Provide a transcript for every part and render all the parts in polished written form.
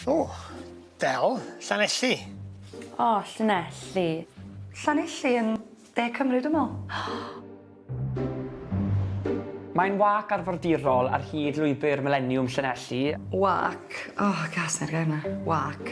O, del, Llanelli. O, Llanelli. Llanelli yn De Cymru, dwi'n meddwl. Mae'n wac arfordirol ar hyd lwybr millenniwm Llanelli. Wac. O, gas na'r gair yna. Wac.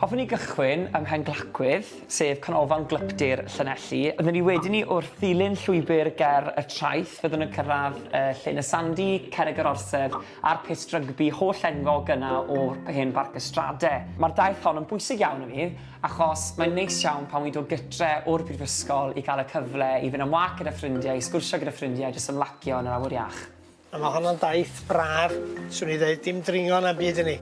Hoffwn ni gychwyn ym Mhenglacwydd, sef canolfan glypdir Llanelli. Byddwn ni wedyn ni wrth ddilyn llwybr ger y traeth, fyddwn yn cyrraedd Llyn y Sandi, Cerrig yr Orsedd, a'r pist rygbi holl enwog yna o'r hen barc ystradau. Mae'r daith hon yn bwysig iawn i mi, achos mae'n neis iawn pan wi'n dod gytre o'r brifysgol i gael y cyfle i fynd am wac gyda ffrindiau, i sgwrsio gyda ffrindiau, jyst ymlacio yn yr awyr iach. A mae hwnna'n daith braf, swn i ddweud, dim dringo na byd yn ni.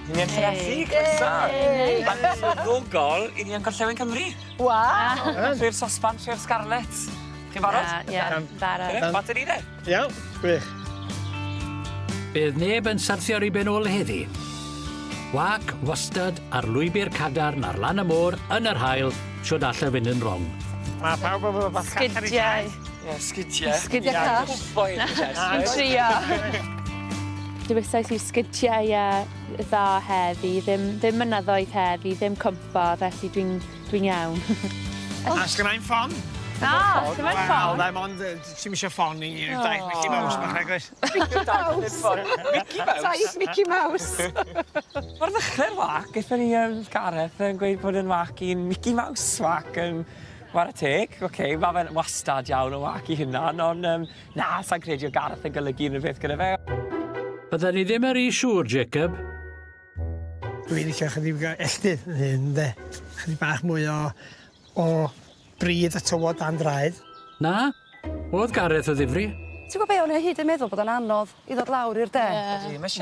Ni'n Llanelli, croeso! Mae'n swyddogol i ni yn Gorllewin Cymru. Waw! Trwy'r sosban, trwy'r scarlet. Chi'n barod? Ie, barod. Bat yn un e? Iawn, gwych. Bydd neb yn syrthio i ben ôl heddi. Wac, wastad, ar lwybr cadarn ar lan y môr, yn yr haul, siwr all y fynd yn rong. Mae pawb yn fath call ar ei Sgidiau. Ie, sgidiau. Sgidiau call. Boed yn Yn trio. Dywysais yw sgidiau dda heddi, ddim mynyddoedd heddi, ddim cwmpo, felly dwi'n iawn. A sgynna'n ffon? Na, ddim yn ffon. Wel, mond, ti'n misio ffon i daith Mickey Mouse bach eglis. Mickey Mouse? Daith Mickey Mouse. O'r ddechrau'r wac, eithon ni Gareth yn gweud bod yn wac i'n Mickey Mouse wac yn war y teg. Oce, mae fe'n wastad iawn o wac i hynna, ond na, sa'n credu o Gareth yn golygu unrhyw beth gyda fe. Bydden ni ddim yr siŵr, Jacob. Dwi'n licio chydig elldydd yn hyn, de. Chydig bach mwy o bryd a tywod dan draed. Na? Oedd Gareth o ddifri? Ti'n gwybod be, o'n i hyd yn meddwl bod o'n anodd i ddod lawr i'r de?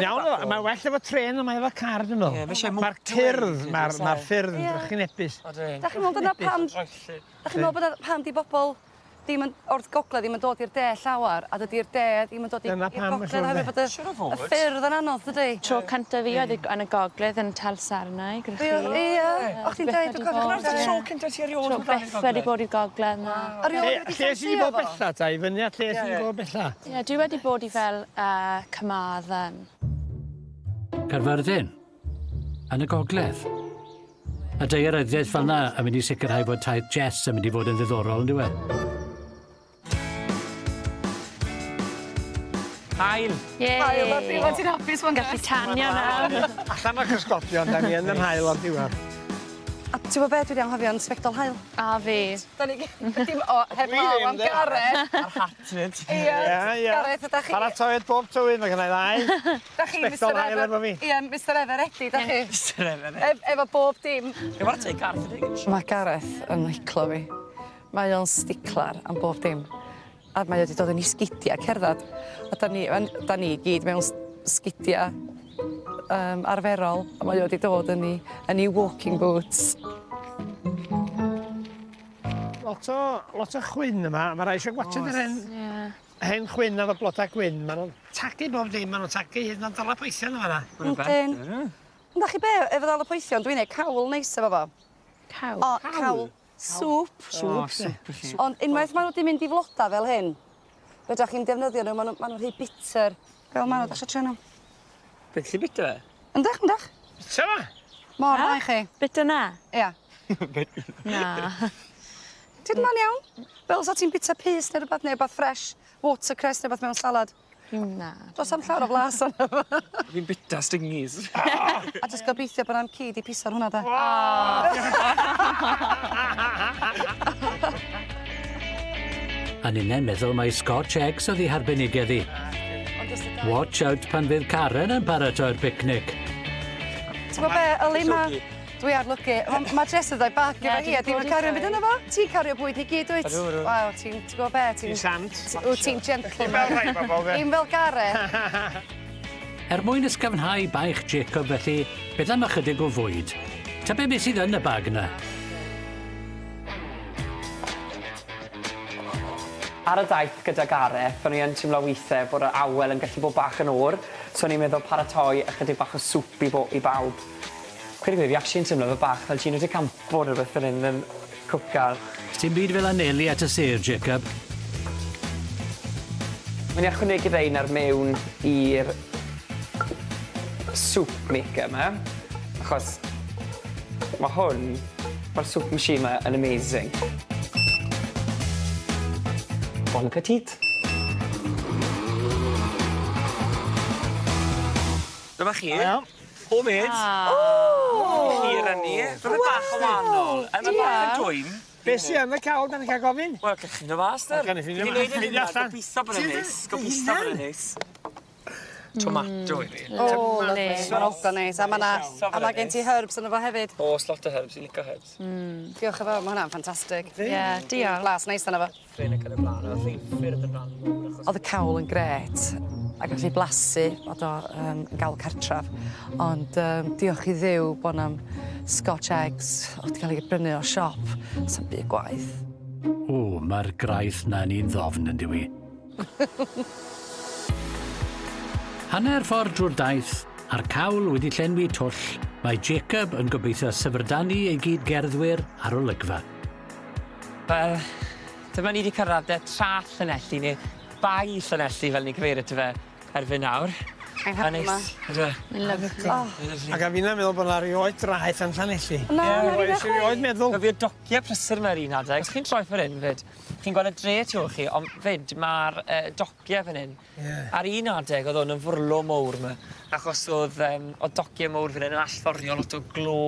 Iawn, mae well efo tren a mae efo car dyn nhw. Mae'r cyrdd, mae'r ffyrdd yn drychinebus. Da chi'n meddwl dyna pam... Da chi'n meddwl bod pam di bobl o'r gogledd ddim yn dod i'r de llawar, a dydy'r de ddim yn dod i'r gogledd hefyd bod y ffyrdd yn anodd, dydy? Tro cyntaf fi oedd yn y gogledd yn Talsarnau, gyda chi. Ie, o'ch ti'n dweud, dwi'n cofio. Tro cyntaf ti erioed Tro byth wedi bod i'r gogledd na. Lle sy'n i bod bella, ta? I fyny at lle sy'n i bod bella? Ie, dwi wedi bod i fel Cymadden. Carfyrddin? Yn y gogledd? A daearyddiaeth fel yna yn mynd i sicrhau bod taith Jess yn mynd i fod yn ddiddorol, yn diwedd? Hael. Hael, mae'n ti'n hapus fo'n Gallu tanio nawr. Allan o'ch ysgopion, da ni yn yr hael o'r diwedd. A ti'n gwybod beth, dwi wedi anghofio'n sbectol hael? A fi. Da ni dim heb law am Gareth. A'r hatred. Ie. Gareth, ydych chi... Paratoiad bob tywyn, mae gennau ddau. Da chi, Sbectol hael efo fi. Ie, Mr Everetti, da chi. Mr Everett. Efo bob dim. Efo'r teg Gareth. Mae Gareth yn liclo fi. Mae o'n sticlar am bob dim. A mae wedi dod yn ei sgidiau cerdded. A da ni gyd mewn sgidiau arferol. A mae wedi dod yn ei walking boots. Lot o chwyn yma. Mae rai eisiau gwachod yr hen chwyn efo blodau gwyn. Maen nhw'n tagu bob dim. Maen nhw'n tagu hyd yn dal y poethion yma. Ydyn. Ydych chi be, efo dal y poethion, dwi'n neud cawl neis efo fo. Cawl? O, cawl. Swp. Ond unwaith maen nhw wedi mynd i floda fel hyn, fedrwch chi'n defnyddio nhw, maen nhw'n rhy bitter. Fel maen nhw, da eisiau trio nhw. Beth sy'n bita fe? Yndych. Bita fa? Mor dda i chi. Bita na? Ia. Na. Ti'n ma'n iawn? Fel sa ti'n bita pys neu rhywbeth, neu rhywbeth fresh, watercress neu rhywbeth mewn salad. Na. Does am llawer o flas o'n efo. Fi'n bita stingies. A jyst gobeithio bod am cyd i piso'r hwnna da. A'n una'n meddwl mae Scotch eggs oedd ei harbenigedd i. Watch out pan fydd Karen yn paratoi'r picnic. Ti'n gwybod be, Yli, dwi ar lygu. Mae Jess yn dweud bag efo hi, a dim yn cario byd yna fo. Ti'n cario bwyd i gyd, wyt? Waw, ti'n gwybod be? Ti'n sant. Ti'n gentleman. Ti'n fel rhaid bobl, de? Dim fel Gareth. Mwyn ysgafnhau baich Jacob felly, beth am ychydig o fwyd? Ta be sydd yn y bag yna? Ar y daith gyda Gareth, o'n i yn teimlo weithiau bod y awel yn gallu bod bach yn o'r, so o'n i'n meddwl paratoi ychydig bach o swp i bawb. Cwedi gwyb, fi actually yn teimlo fe bach fel Gino de Campo neu beth yn un yn cwcar. Ti'n byd fel Llanelli at y sêr, Jacob? Mae'n i ychwanegu rein ar mewn i'r soup maker yma, achos mae'r soup machine yma yn amazing. Bon appetit! Dyma chi. Homemade. Hir yn ni. Rwy'n bach o wahanol. Yn y bach yn dwym. Be sy'n yn y cawl, da ni cael gofyn? Wel, cychwyn o fas, da. Gan i ffeindio yma. Gobeithio bod yn neis. Gobeithio bod yn neis. Tomato i fi. O, mae'n olda neis. A mae gen ti herbs yn efo hefyd. Oes lot o herbs, i'n licio herbs. Diolch efo, mae hwnna'n ffantastig. Ie, diolch. Glas neis yn efo. Ffrin yn cynnig blaen, oedd hi'n ffyrdd yn rhan. Oedd y cawl yn gret, a gallu blasu bod o'n gael cartraf. Ond diolch i ddiw bod na'm Scotch eggs oedd cael ei brynu o siop. Sa'n byd gwaith. O, mae'r graith na'n un ddofn yn diwy. Hanner ffordd drwy'r daith, a'r cawl wedi llenwi twll, mae Jacob yn gobeithio syfrdanu ei gyd gerddwyr ar olygfa. Wel, dyma ni wedi cyrraedd trall Llanelli, neu bai Llanelli fel ni'n cyfeirio dy fe erbyn nawr. A'n happy yma. Lyfli. Ac a fi'n meddwl bod yna rioed draeth yn Llanelli. Na, mae'n Rioed meddwl. Fi o dociau prysur yma'r un adeg. Os chi'n troi ffordd hyn, fyd, chi'n gweld y dre tu ôl chi, ond fyd, mae'r dociau fan hyn. Ar un adeg oedd hwn yn fwrlo mowr yma, achos oedd dociau mowr fan hyn yn allforio lot o glo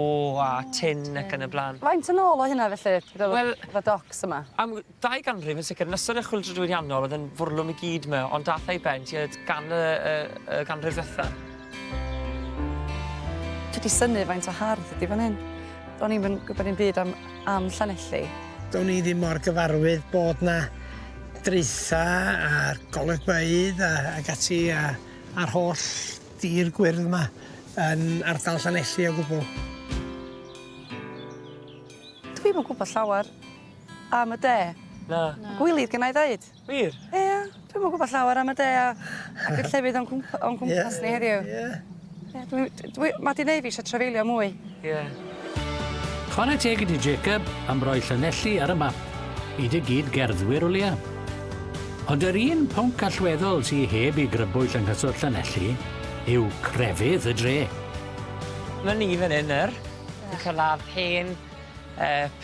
a tin ac yn y blaen. Faint yn ôl o hynna felly? Wel, y docs yma. Am 2 ganrif yn sicr, nysod y chwyldro diwydiannol oedd yn fwrlwm i gyd yma, ond dath ei ben tuad gan y ganrif ddiwetha. Dwi wedi synnu faint o hardd ydi fan hyn. Do'n i'n gwybod i'n byd am Llanelli. Do'n i ddim mor gyfarwydd bod na dreitha a'r goleg bydd ac ati a'r holl dir gwyrdd yma yn ardal Llanelli o gwbl. Dwi'n yn gwybod llawer am y de. Na. Gwylydd gen i ddeud. Wir? Ie, dwi'n yn gwybod llawer am y de ac y llefydd o'n gwmpas ni heddiw. Mae di neud fi eisiau trafeilio mwy. Ie. Chwarae teg ydi Jacob am roi Llanelli ar y map, i dy gyd gerddwyr o leia. Ond yr un pwnc allweddol sy'n heb i grybwyll yn cyswllt Llanelli yw crefydd y dre. Mae ni fan hyn yr. Dwi'n cyrraedd hen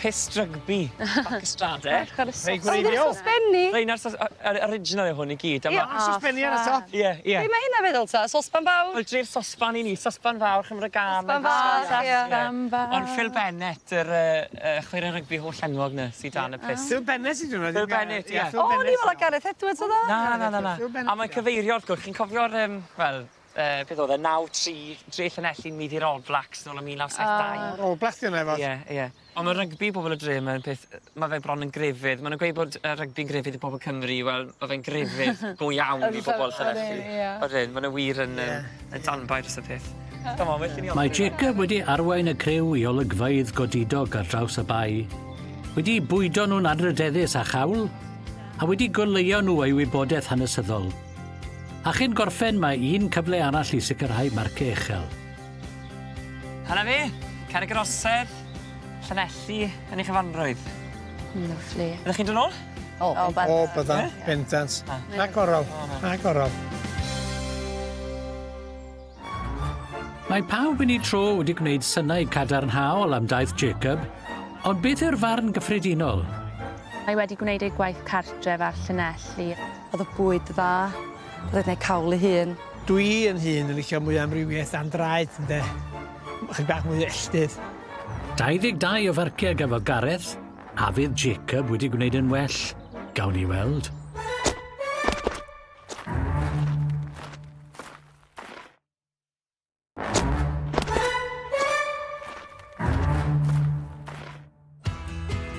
pist rygbi ac ystradau. Rei gwreiddiol. Sosbenni? Rhain ar original yw hwn i gyd. Sosbenni ar y top. Ie, ie. Be mae hynna feddwl ta? Sosban fawr? Wel, dre'r sosban i ni, sosban fawr, Chymru Gan. Sosban fawr, ie. Ond Phil Bennett, yr chwarae rygbi holl enwog na, sydd dan y pist. Phil Bennett i dwi'n Phil Bennett, ie. O, ni fel a Gareth Edwards o dda? Na. A mae'n cyfeirio wrth gwrs, chi'n cofio'r, wel, beth oedd e, 9-3, dre Llanelli yn mynd i'r All Blacks nôl ym 1972. All Blacks yna efo. Ie. Ond mae rygbi bobl y dre yma'n peth, mae fe bron yn grefydd. Maen nhw'n gweud bod rygbi'n grefydd i bobl Cymru, wel, mae fe'n grefydd go iawn i bobl Llanelli. Oedden, maen nhw wir yn danbaid dros y peth. Mae Jacob wedi arwain y crew i olygfaidd godidog ar draws y bai, wedi bwydo nhw'n adrydeddus a chawl, a wedi goleuo nhw ei wybodaeth hanesyddol. A chi'n gorffen mae un cyfle arall i sicrhau marcau uchel. Hana fi, cerdded orsedd, Llanelli yn eich cyfanrwydd. Lyfli. Ydych chi'n dod nôl? O, bydda, bendant. Na gorol. Mae pawb yn ei tro wedi gwneud synnau cadarnhaol am daith Jacob, ond beth yw'r farn gyffredinol? Mae wedi gwneud ei gwaith cartref ar Llanelli. oedd y bwyd dda, oedd e'n gwneud cawl ei hun. Dwi yn hun yn licio mwy amrywiaeth am draed, ynde. Chydig bach mwy elldydd. 22 o farciau gafodd Gareth, a fydd Jacob wedi gwneud yn well. Gawn ni weld.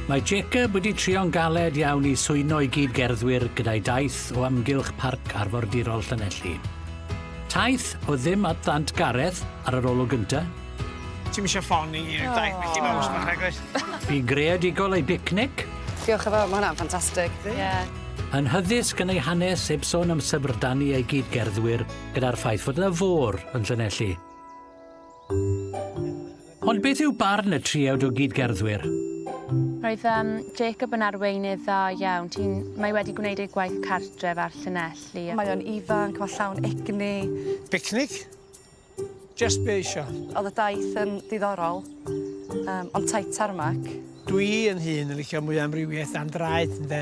Mae Jacob wedi trio'n galed iawn i swyno i gyd gerddwyr gyda'i daith o amgylch parc arfordirol Llanelli. Taith o ddim at ddant Gareth ar yr olwg gyntaf. Ti'n eisiau ffoni i'r daith Mickey Mouse bach, agos? Bu greadigol ei bicnic. Diolch efo, mae hwnna'n ffantastig. Yn hyddys gan ei hanes heb sôn am syfrdanu ei gyd gerddwyr gyda'r ffaith fod yna fôr yn Llanelli. Ond beth yw barn y triawd o gyd gerddwyr? Roedd Jacob yn arweinydd dda iawn. Mae wedi gwneud ei gwaith cartref ar Llanelli. Mae o'n ifanc, mae llawn egni. Picnic? Just be eisiau. Oedd y daith yn diddorol, ond tai tarmac. Dwi yn hun yn licio mwy o amrywiaeth am draed, ynde.